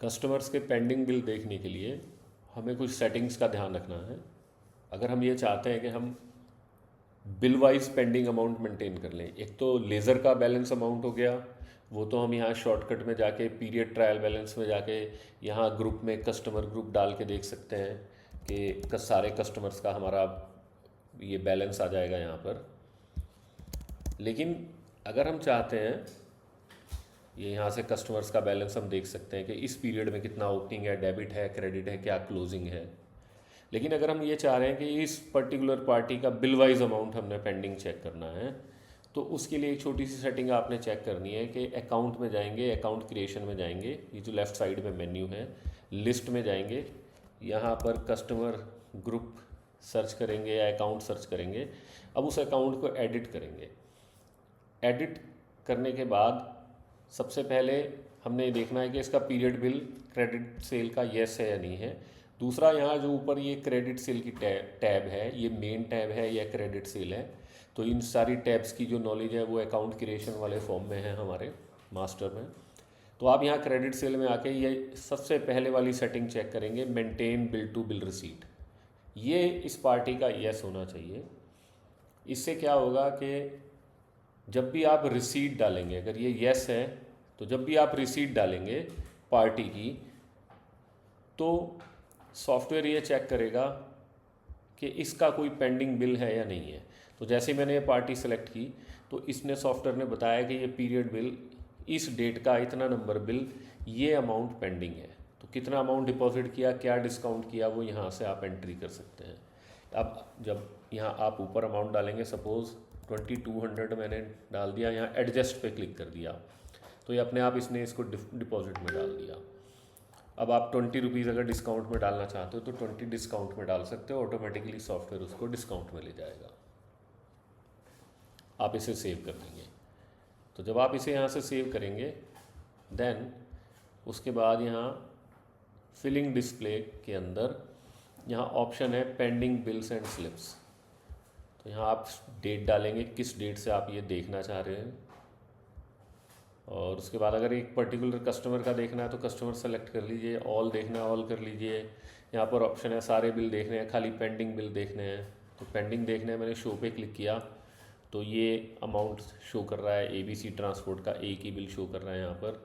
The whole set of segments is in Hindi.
कस्टमर्स के पेंडिंग बिल देखने के लिए हमें कुछ सेटिंग्स का ध्यान रखना है। अगर हम ये चाहते हैं कि हम bill wise pending amount maintain कर लें, एक तो लेज़र का बैलेंस अमाउंट हो गया, वो तो हम यहाँ शॉर्टकट में जाके पीरियड ट्रायल बैलेंस में जाके यहाँ ग्रुप में कस्टमर ग्रुप डाल के देख सकते हैं कि सारे कस्टमर्स का हमारा ये बैलेंस आ जाएगा यहाँ पर। लेकिन अगर हम चाहते हैं ये यहाँ से कस्टमर्स का बैलेंस हम देख सकते हैं कि इस पीरियड में कितना ओपनिंग है, डेबिट है, क्रेडिट है, क्या क्लोजिंग है। लेकिन अगर हम ये चाह रहे हैं कि इस पर्टिकुलर पार्टी का बिल वाइज अमाउंट हमने पेंडिंग चेक करना है, तो उसके लिए एक छोटी सी सेटिंग आपने चेक करनी है कि अकाउंट में जाएंगे, अकाउंट क्रिएशन में जाएंगे, ये जो लेफ़्ट साइड में मेन्यू है, लिस्ट में जाएंगे, यहाँ पर कस्टमर ग्रुप सर्च करेंगे या अकाउंट सर्च करेंगे। अब उस अकाउंट को एडिट करेंगे। एडिट करने के बाद सबसे पहले हमने ये देखना है कि इसका पीरियड बिल क्रेडिट सेल का येस है या नहीं है। दूसरा, यहाँ जो ऊपर ये क्रेडिट सेल की टैब है, ये मेन टैब है या क्रेडिट सेल है, तो इन सारी टैब्स की जो नॉलेज है वो अकाउंट क्रिएशन वाले फॉर्म में है हमारे मास्टर में। तो आप यहाँ क्रेडिट सेल में आके ये सबसे पहले वाली सेटिंग चेक करेंगे, maintain bill to bill receipt. ये इस पार्टी का येस होना चाहिए। इससे क्या होगा कि जब भी आप रिसीट डालेंगे, अगर ये येस है तो जब भी आप रिसीट डालेंगे पार्टी की, तो सॉफ्टवेयर ये चेक करेगा कि इसका कोई पेंडिंग बिल है या नहीं है। तो जैसे मैंने ये पार्टी सेलेक्ट की तो इसने सॉफ्टवेयर ने बताया कि ये पीरियड बिल, इस डेट का इतना नंबर बिल, ये अमाउंट पेंडिंग है। तो कितना अमाउंट डिपॉजिट किया, क्या डिस्काउंट किया, वो यहाँ से आप एंट्री कर सकते हैं। अब जब यहाँ आप ऊपर अमाउंट डालेंगे, सपोज़ 2200 मैंने डाल दिया, यहाँ एडजस्ट पे क्लिक कर दिया तो ये अपने आप इसने इसको डिपॉजिट में डाल दिया। अब आप 20 रुपीज़ अगर डिस्काउंट में डालना चाहते हो तो 20 डिस्काउंट में डाल सकते हो, ऑटोमेटिकली सॉफ्टवेयर उसको डिस्काउंट में ले जाएगा। आप इसे सेव कर देंगे। तो जब आप इसे यहाँ से सेव करेंगे, देन उसके बाद यहाँ फिलिंग डिस्प्ले के अंदर यहाँ ऑप्शन है पेंडिंग बिल्स एंड स्लिप्स। तो यहाँ आप डेट डालेंगे, किस डेट से आप ये देखना चाह रहे हैं, और उसके बाद अगर एक पर्टिकुलर कस्टमर का देखना है तो कस्टमर सेलेक्ट कर लीजिए, ऑल देखना है ऑल कर लीजिए। यहाँ पर ऑप्शन है सारे बिल देखने हैं, खाली पेंडिंग बिल देखने हैं। तो पेंडिंग देखने हैं, मैंने शो पे क्लिक किया तो ये अमाउंट शो कर रहा है, ABC ट्रांसपोर्ट का एक ही बिल शो कर रहा है, यहाँ पर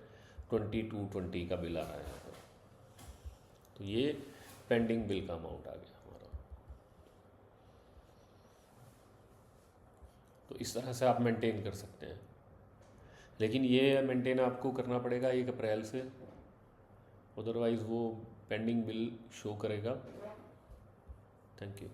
2220 का बिल आ रहा है यहाँ पर। तो ये पेंडिंग बिल का अमाउंट आ गया हमारा। तो इस तरह से आप मेंटेन कर सकते हैं, लेकिन ये मेंटेन आपको करना पड़ेगा 1 अप्रैल से, अदरवाइज़ वो पेंडिंग बिल शो करेगा। Thank you.